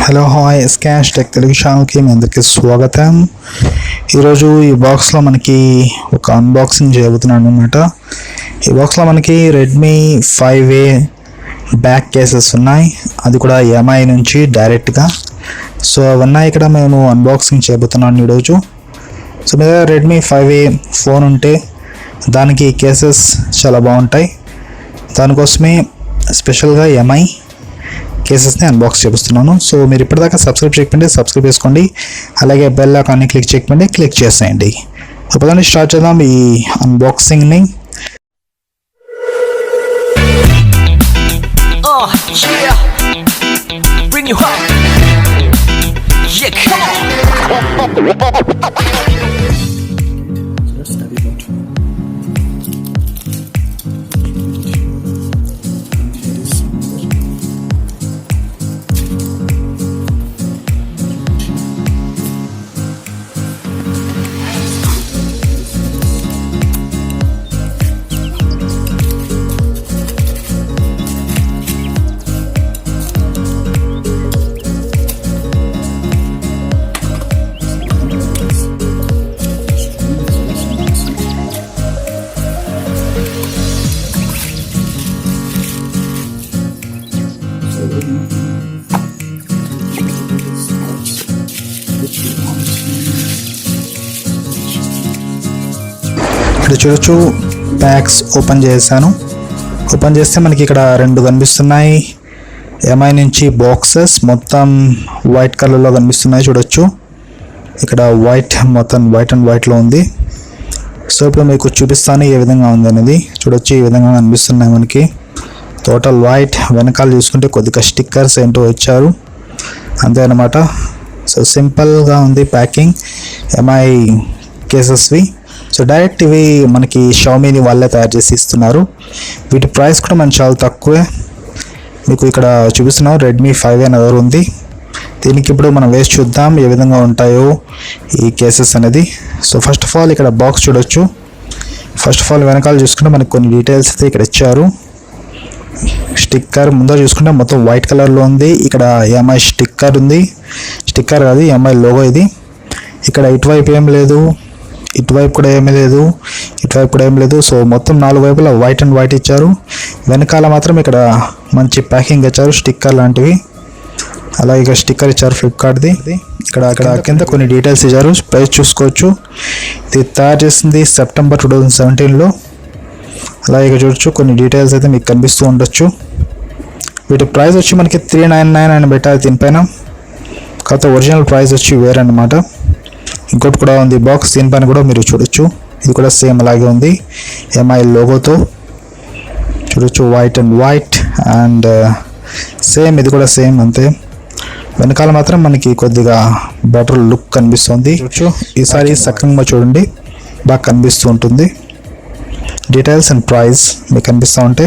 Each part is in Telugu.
Hello hi SKH TECH Telugu ఛానల్కి మీ అందరికీ స్వాగతం. ఈరోజు ఈ బాక్స్లో మనకి ఒక అన్బాక్సింగ్ చేయబోతున్నాను అనమాట. ఈ బాక్స్లో మనకి Redmi 5A బ్యాక్ కేసెస్ ఉన్నాయి, అది కూడా MI నుంచి డైరెక్ట్గా. సో అవన్నీ ఇక్కడ మేము అన్బాక్సింగ్ చేయబోతున్నాను ఈరోజు. సో మీ దగ్గర Redmi 5A ఫోన్ ఉంటే దానికి కేసెస్ చాలా బాగుంటాయి, దానికోసమే స్పెషల్గా MI కేసెస్ని అన్బాక్స్ చేస్తున్నాను. సో మీరు ఇప్పటిదాకా సబ్స్క్రైబ్ చేయకండి, సబ్స్క్రైబ్ చేసుకోండి, అలాగే బెల్ ఐకాన్ని క్లిక్ చేయకండి, క్లిక్ చేసేయండి. సో పదండి స్టార్ట్ చేద్దాం ఈ అన్బాక్సింగ్ని. ఇక్కడ చూడొచ్చు, ప్యాక్స్ ఓపెన్ చేశాను. ఓపెన్ చేస్తే మనకి ఇక్కడ రెండు కనిపిస్తున్నాయి. MI నుంచి బాక్సెస్ మొత్తం వైట్ కలర్లో కనిపిస్తున్నాయి. చూడొచ్చు ఇక్కడ వైట్, మొత్తం వైట్ అండ్ వైట్లో ఉంది. సో ఇప్పుడు మీకు చూపిస్తాను ఏ విధంగా ఉంది అనేది. చూడొచ్చు ఈ విధంగా కనిపిస్తున్నాయి మనకి, టోటల్ వైట్. వెనకాల చూసుకుంటే కొద్దిగా స్టిక్కర్స్ ఏంటో ఇచ్చారు, అంతే అన్నమాట. సో సింపుల్గా ఉంది ప్యాకింగ్ MI కేసెస్వి. సో డైరెక్ట్ ఇవి మనకి షామీని వాళ్ళే తయారు చేసి ఇస్తున్నారు. వీటి ప్రైస్ కూడా మనకి చాలా తక్కువే. మీకు ఇక్కడ చూపిస్తున్నాం Redmi 5A అనేది ఉంది. దీనికి ఇప్పుడు మనం వేసి చూద్దాం ఏ విధంగా ఉంటాయో ఈ కేసెస్ అనేది. సో ఫస్ట్ ఆఫ్ ఆల్ ఇక్కడ బాక్స్ చూడొచ్చు. ఫస్ట్ ఆఫ్ ఆల్ వెనకాల చూసుకుంటే మనకి కొన్ని డీటెయిల్స్ అయితే ఇక్కడ ఇచ్చారు. స్టిక్కర్ ముందర చూసుకుంటే మొత్తం వైట్ కలర్లో ఉంది. ఇక్కడ MI స్టిక్కర్ ఉంది, స్టిక్కర్ కాదు MI లోగో ఇది. ఇక్కడ ఇటువైపు ఏం లేదు, ఇటువైపు కూడా ఏమీ లేదు, ఇటువైపు కూడా ఏం లేదు. సో మొత్తం నాలుగు వైపులా వైట్ అండ్ వైట్ ఇచ్చారు. వెనకాల మాత్రం ఇక్కడ మంచి ప్యాకింగ్ ఇచ్చారు, స్టిక్కర్ లాంటివి. అలాగే ఇక్కడ స్టిక్కర్ ఇచ్చారు ఫ్లిప్కార్ట్ది. ఇక్కడ కింద కొన్ని డీటెయిల్స్ ఇచ్చారు, ప్రైస్ చూసుకోవచ్చు. ఇది తయారు చేసింది సెప్టెంబర్ 2017లో. అలాగే ఇక్కడ చూడొచ్చు కొన్ని డీటెయిల్స్ అయితే మీకు కనిపిస్తూ ఉండొచ్చు. వీటి ప్రైస్ వచ్చి మనకి 399 అని పెట్టాలి దీనిపైన, కాకపోతే ఒరిజినల్ ప్రైస్ వచ్చి వేరే అన్నమాట. ఇంకోటి కూడా ఉంది బాక్స్, దీనిపైన కూడా మీరు చూడొచ్చు. ఇది కూడా సేమ్ అలాగే ఉంది MI లోగోతో. చూడొచ్చు white and white and same, ఇది కూడా సేమ్ అంతే. వెనకాల మాత్రం మనకి కొద్దిగా బెటర్ లుక్ కనిపిస్తుంది. చూడొచ్చు ఈసారి సక్రంగా చూడండి, బాగా కనిపిస్తూ ఉంటుంది. డీటెయిల్స్ అండ్ ప్రైస్ మీకు కనిపిస్తూ ఉంటే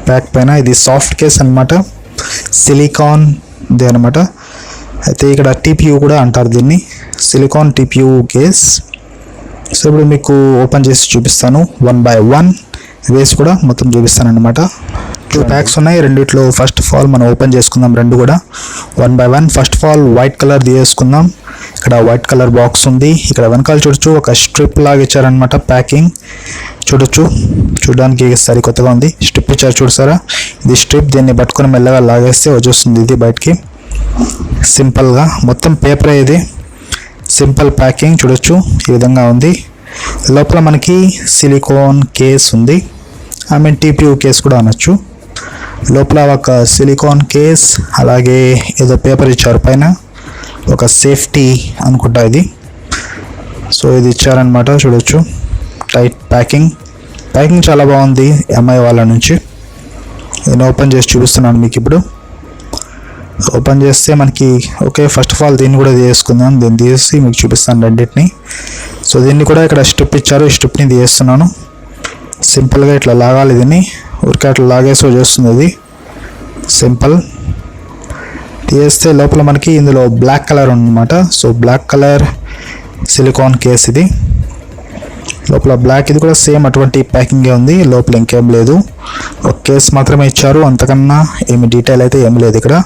బ్యాక్ పైన. ఇది సాఫ్ట్ కేస్ అనమాట, సిలికాన్ ది అనమాట. అయితే ఇక్కడ TPU కూడా అంటారు దీన్ని, సిలికాన్ TPU కేస్. సో ఇప్పుడు మీకు ఓపెన్ చేసి చూపిస్తాను, 1 by 1 వేసి కూడా మొత్తం చూపిస్తాను అనమాట. 2 ప్యాక్స్ ఉన్నాయి రెండిట్లో. ఫస్ట్ ఆఫ్ ఆల్ మనం ఓపెన్ చేసుకుందాం రెండు కూడా 1 by 1. First of all white colour తీసుకుందాం. ఇక్కడ వైట్ కలర్ బాక్స్ ఉంది. ఇక్కడ వెనకాల చూడొచ్చు ఒక స్ట్రిప్ లాగా ఇచ్చారనమాట ప్యాకింగ్. చూడొచ్చు, చూడడానికి సరి కొత్తగా ఉంది. స్ట్రిప్ ఇచ్చారు చూసారా, ఇది స్ట్రిప్. దీన్ని పట్టుకొని మెల్లగా లాగేస్తే వచ్చేస్తుంది ఇది బయటికి. సింపుల్గా మొత్తం పేపర్, ఇది సింపుల్ ప్యాకింగ్. చూడొచ్చు ఈ విధంగా ఉంది. లోపల మనకి సిలికాన్ కేస్ ఉంది, TPU కేస్ కూడా అనొచ్చు. లోపల ఒక సిలికాన్ కేస్, అలాగే ఏదో పేపర్ ఇచ్చారు పైన, ఒక సేఫ్టీ అనుకుంటా ఇది. సో ఇది ఇచ్చారనమాట. చూడొచ్చు టైట్ ప్యాకింగ్ చాలా బాగుంది MI వాళ్ళ నుంచి. నేను ఓపెన్ చేసి చూపిస్తున్నాను మీకు ఇప్పుడు. ఓపెన్ చేస్తే మనకి ఓకే. ఫస్ట్ ఆఫ్ ఆల్ దీన్ని కూడా తీసుకుందాం, దీన్ని తీసి మీకు చూపిస్తాను రెండింటిని. సో దీన్ని కూడా ఇక్కడ స్ట్రిప్ ఇచ్చారు, ఈ స్ట్రిప్ని తీస్తున్నాను. సింపుల్గా ఇట్లా లాగాలి దీన్ని, ఊరికే అట్లా లాగేసి వచ్చేస్తుంది ఇది. సింపుల్ తీస్తే లోపల మనకి ఇందులో బ్లాక్ కలర్ ఉందన్నమాట. So black colour silicone case ఇది. లోపల బ్లాక్, ఇది కూడా సేమ్ అటువంటి ప్యాకింగే ఉంది, లోపల ఇంకేం లేదు. ఒక కేస్ మాత్రమే ఇచ్చారు, అంతకన్నా ఏమి డీటెయిల్ అయితే ఏం లేదు ఇక్కడ.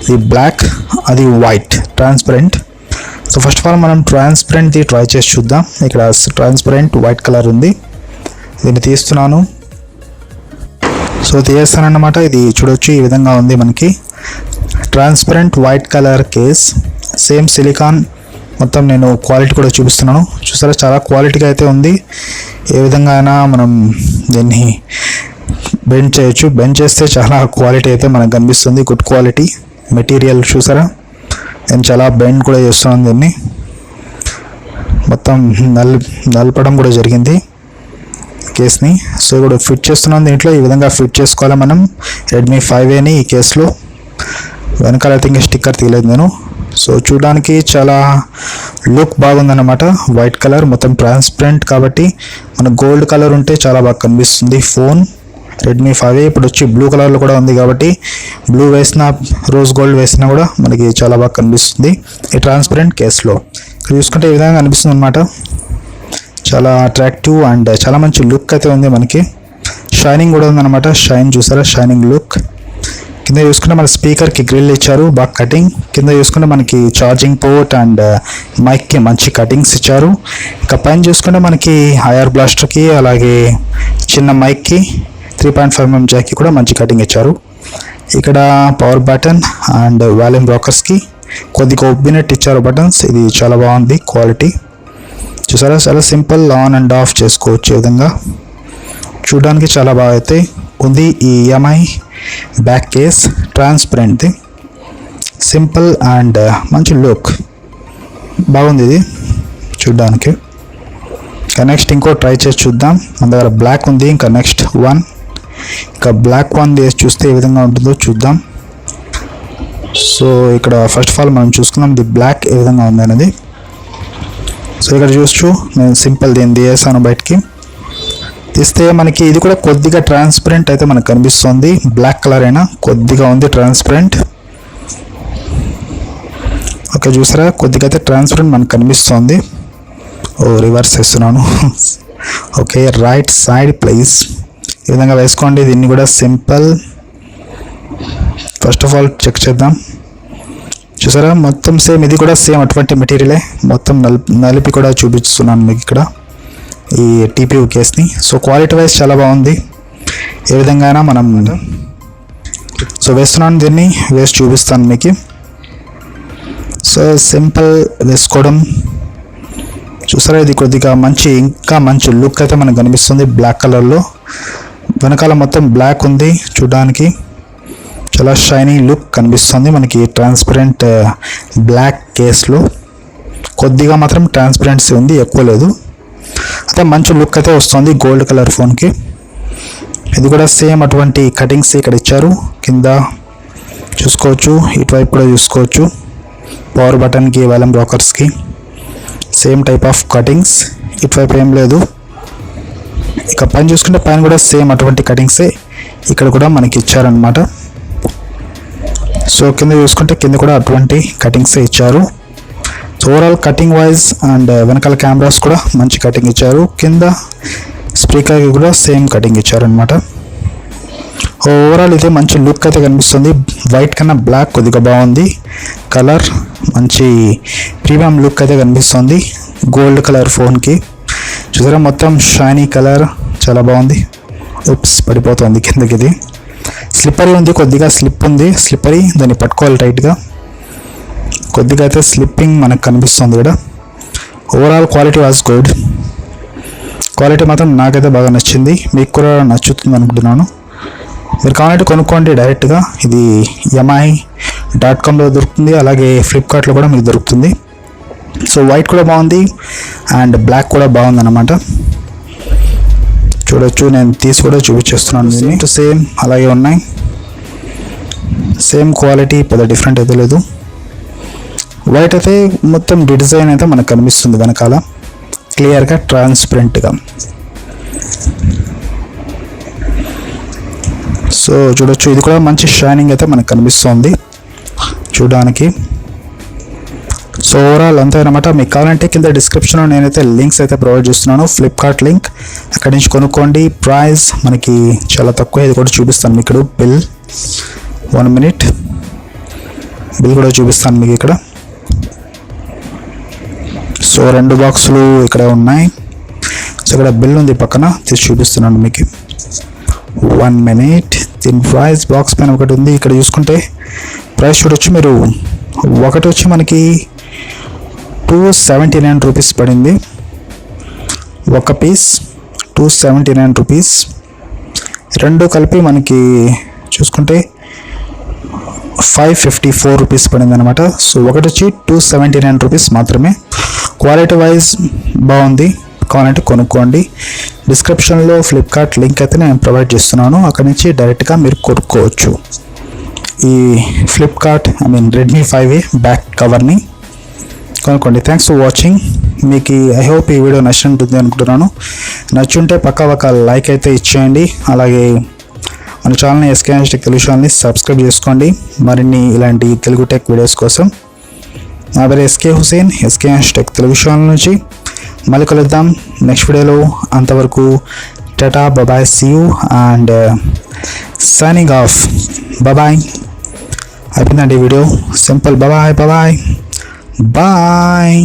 ఇది బ్లాక్, అది white transparent. So first of all మనం ట్రాన్స్పరెంట్ది ట్రై చేసి చూద్దాం. ఇక్కడ ట్రాన్స్పరెంట్ వైట్ కలర్ ఉంది, దీన్ని తీస్తున్నాను. సో తీసేస్తానన్నమాట. ఇది చూడొచ్చు, ఈ విధంగా ఉంది మనకి transparent white colour case. Same silicon, మొత్తం నేను క్వాలిటీ కూడా చూపిస్తున్నాను. చూసారా, చాలా క్వాలిటీగా అయితే ఉంది. ఏ విధంగా అయినా మనం దీన్ని బెండ్ చేయొచ్చు. బెండ్ చేస్తే చాలా క్వాలిటీ అయితే మనకు కనిపిస్తుంది, గుడ్ క్వాలిటీ మెటీరియల్. చూసారా, నేను చాలా బెండ్ కూడా చేస్తున్నాను దీన్ని. మొత్తం నలపడం కూడా జరిగింది కేస్ని. సో ఇప్పుడు ఫిట్ చేస్తున్నాను దీంట్లో. ఈ విధంగా ఫిట్ చేసుకోవాలి మనం రెడ్మీ 5Aని ఈ కేసులో. వెనకాల అయితే ఇంకా స్టిక్కర్ తీయలేదు నేను. సో చూడడానికి చాలా లుక్ బాగుందన్నమాట. వైట్ కలర్ మొత్తం ట్రాన్స్పరెంట్ కాబట్టి మన గోల్డ్ కలర్ ఉంటే చాలా బాగా కనిపిస్తుంది ఫోన్. రెడ్మీ 5A ఇప్పుడు వచ్చి బ్లూ కలర్లో కూడా ఉంది కాబట్టి బ్లూ వేసినా రోజ్ గోల్డ్ వేసినా కూడా మనకి చాలా బాగా కనిపిస్తుంది ఈ ట్రాన్స్పరెంట్ కేస్లో. ఇక్కడ చూసుకుంటే ఈ విధంగా కనిపిస్తుంది అనమాట. చాలా అట్రాక్టివ్ అండ్ చాలా మంచి లుక్ అయితే ఉంది మనకి. షైనింగ్ కూడా ఉందన్నమాట. షైన్ చూసారా, షైనింగ్ లుక్. కింద చూసుకుంటే మన స్పీకర్కి గ్రిల్ ఇచ్చారు, బాగా కటింగ్. కింద చూసుకుంటే మనకి ఛార్జింగ్ పోర్ట్ అండ్ మైక్కి మంచి కటింగ్స్ ఇచ్చారు. ఇక పైన చూసుకుంటే మనకి ఐఆర్ బ్లాస్టర్కి అలాగే చిన్న మైక్కి 3.5mm జాక్కి కూడా మంచి కటింగ్ ఇచ్చారు. ఇక్కడ పవర్ బటన్ అండ్ వాల్యూమ్ రాకర్స్కి కొద్దిగా ఒబ్బినట్టు ఇచ్చారు బటన్స్. ఇది చాలా బాగుంది క్వాలిటీ. చూసారా, చాలా సింపుల్, ఆన్ అండ్ ఆఫ్ చేసుకోవచ్చు ఈ విధంగా. చూడడానికి చాలా బాగా అయితే ఉంది. ఈ ఎంఐ బ్యాక్ కేస్ ట్రాన్స్పరెంట్ది, సింపుల్ అండ్ మంచి లుక్ బాగుంది ఇది చూడడానికి. ఇంకా నెక్స్ట్ ఇంకో ట్రై చేసి చూద్దాం. మన దగ్గర బ్లాక్ ఉంది, ఇంకా నెక్స్ట్ వన్. ఇంకా బ్లాక్ వన్ వేసి చూస్తే ఏ విధంగా ఉంటుందో చూద్దాం. సో ఇక్కడ ఫస్ట్ ఆఫ్ ఆల్ మనం చూసుకుందాం ఇది బ్లాక్ ఏ విధంగా ఉంది అనేది. సో ఇక్కడ చూస్తూ నేను సింపుల్ దీన్ని తీసేసాను బయటికి. తీస్తే మనకి ఇది కూడా కొద్దిగా ట్రాన్స్పరెంట్ అయితే మనకు కనిపిస్తుంది. బ్లాక్ కలర్ అయినా కొద్దిగా ఉంది ట్రాన్స్పరెంట్. ఓకే, చూసారా, కొద్దిగా అయితే ట్రాన్స్పరెంట్ మనకు కనిపిస్తుంది. రివర్స్ చేస్తున్నాను. ఓకే, రైట్ సైడ్ ప్లేస్ ఈ విధంగా వేసుకోండి. దీన్ని కూడా simple. First of all check చేద్దాం. చూసారా, మొత్తం సేమ్, ఇది కూడా సేమ్ అటువంటి మెటీరియలే. మొత్తం నలిపి కూడా చూపిస్తున్నాను మీకు ఇక్కడ ఈ టీపీయూ కేస్ని. సో క్వాలిటీ వైజ్ చాలా బాగుంది. ఏ విధంగా అయినా మనం సో వేస్తున్నాను, దీన్ని వేసి చూపిస్తాను మీకు. సో సింపుల్ వేసుకోవడం. చూసారా, ఇది కొద్దిగా మంచి, ఇంకా మంచి లుక్ అయితే మనకు కనిపిస్తుంది బ్లాక్ కలర్లో. వెనకాల మొత్తం బ్లాక్ ఉంది, చూడడానికి చాలా షైనింగ్ లుక్ కనిపిస్తుంది మనకి ట్రాన్స్పరెంట్ బ్లాక్ కేస్లో. కొద్దిగా మాత్రం ట్రాన్స్పరెన్సీ ఉంది, ఎక్కువ లేదు. అయితే మంచి లుక్ అయితే వస్తుంది గోల్డ్ కలర్ ఫోన్కి. ఇది కూడా సేమ్ అటువంటి కటింగ్స్ ఇక్కడ ఇచ్చారు. కింద చూసుకోవచ్చు, ఇటువైపు కూడా చూసుకోవచ్చు. పవర్ బటన్కి వాల్యూమ్ రాకర్స్కి సేమ్ టైప్ ఆఫ్ కటింగ్స్. ఇటువైపు ఏం లేదు. ఇక పైన చూసుకుంటే పైన కూడా సేమ్ అటువంటి కటింగ్సే ఇక్కడ కూడా మనకి ఇచ్చారనమాట. సో కింద చూసుకుంటే కింద కూడా అటువంటి కటింగ్సే ఇచ్చారు. So overall cutting wise and వెనకాల కెమెరాస్ కూడా మంచి కటింగ్ ఇచ్చారు. కింద స్పీకర్కి కూడా సేమ్ కటింగ్ ఇచ్చారనమాట. ఓవరాల్ అయితే మంచి లుక్ అయితే కనిపిస్తుంది. వైట్ కన్నా బ్లాక్ కొద్దిగా బాగుంది కలర్. మంచి ప్రీమియం లుక్ అయితే కనిపిస్తుంది గోల్డ్ కలర్ ఫోన్కి. చూసారా, మొత్తం షైనీ కలర్ చాలా బాగుంది. ఉప్స్, పడిపోతుంది కిందకి. ఇది స్లిప్పరీ ఉంది, కొద్దిగా స్లిప్ ఉంది, స్లిప్పరీ. దాన్ని పట్టుకోవాలి టైట్గా. కొద్దిగా అయితే స్లిప్పింగ్ మనకు కనిపిస్తుంది ఇక్కడ. Overall quality was good. Quality మాత్రం నాకైతే బాగా నచ్చింది, మీకు కూడా నచ్చుతుంది అనుకుంటున్నాను. మీరు కావాలంటే కొనుక్కోండి డైరెక్ట్గా. ఇది mi.comలో దొరుకుతుంది, అలాగే ఫ్లిప్కార్ట్లో కూడా మీకు దొరుకుతుంది. సో వైట్ కూడా బాగుంది అండ్ బ్లాక్ కూడా బాగుంది అన్నమాట. చూడొచ్చు, నేను తీసి కూడా చూపించేస్తున్నాను. దీన్ని సేమ్ అలాగే ఉన్నాయి, సేమ్ క్వాలిటీ, పెద్ద డిఫరెంట్ అయితే లేదు. వైట్ అయితే మొత్తం డిజైన్ అయితే మనకు కనిపిస్తుంది వెనకాల క్లియర్గా, ట్రాన్స్పరెంట్గా. సో చూడొచ్చు, ఇది కూడా మంచి షైనింగ్ అయితే మనకు కనిపిస్తుంది చూడడానికి. సో ఓవరాల్ అంతే అనమాట. మీకు కావాలంటే కింద డిస్క్రిప్షన్లో నేనైతే లింక్స్ అయితే ప్రొవైడ్ చేస్తున్నాను, ఫ్లిప్కార్ట్ లింక్, అక్కడి నుంచి కొనుక్కోండి. ప్రైస్ మనకి చాలా తక్కువ. ఇది కూడా చూపిస్తాను మీకు ఇక్కడ బిల్, 1 minute బిల్ కూడా చూపిస్తాను మీకు ఇక్కడ. సో 2 బాక్సులు ఇక్కడ ఉన్నాయి. సో ఇక్కడ బిల్ ఉంది పక్కన, తీసి చూపిస్తున్నాను మీకు. 1 minute. దీని ప్రైస్ బాక్స్ పైన ఒకటి ఉంది. ఇక్కడ చూసుకుంటే ప్రైస్ చూడొచ్చు మీరు. ఒకటి వచ్చి మనకి 279 రూపీస్ పడింది. ఒక పీస్ 279 రూపీస్. రెండు కలిపి మనకి చూసుకుంటే 554 రూపీస్ పడింది అనమాట. సో ఒకటి వచ్చి 279 రూపీస్ మాత్రమే. క్వాలిటీ వైజ్ బాగుంది, కావాలంటే కొనుక్కోండి. డిస్క్రిప్షన్లో ఫ్లిప్కార్ట్ లింక్ అయితే నేను ప్రొవైడ్ చేస్తున్నాను, అక్కడి నుంచి డైరెక్ట్గా మీరు కొనుక్కోవచ్చు ఈ ఫ్లిప్కార్ట్ రెడ్మీ 5A బ్యాక్ కవర్ని కొనుక్కోండి. Thanks for watching. మీకు ఐ హోప్ ఈ వీడియో నచ్చి ఉంటుంది అనుకుంటున్నాను. నచ్చుంటే పక్కా ఒక లైక్ అయితే ఇచ్చేయండి. అలాగే మన ఛానల్ని SKH టెక్ తెలుగు ఛానల్ని సబ్స్క్రైబ్ చేసుకోండి మరిన్ని ఇలాంటి తెలుగు టెక్ వీడియోస్ కోసం. నా పేరు SK Hussain, SKH tech Telugu channel నుంచి. మళ్ళీ కలుద్దాం నెక్స్ట్ వీడియోలో. అంతవరకు టాటా, bye, see you and signing off. Bye. అయిపోయిందండి video, simple. Bye bye bye.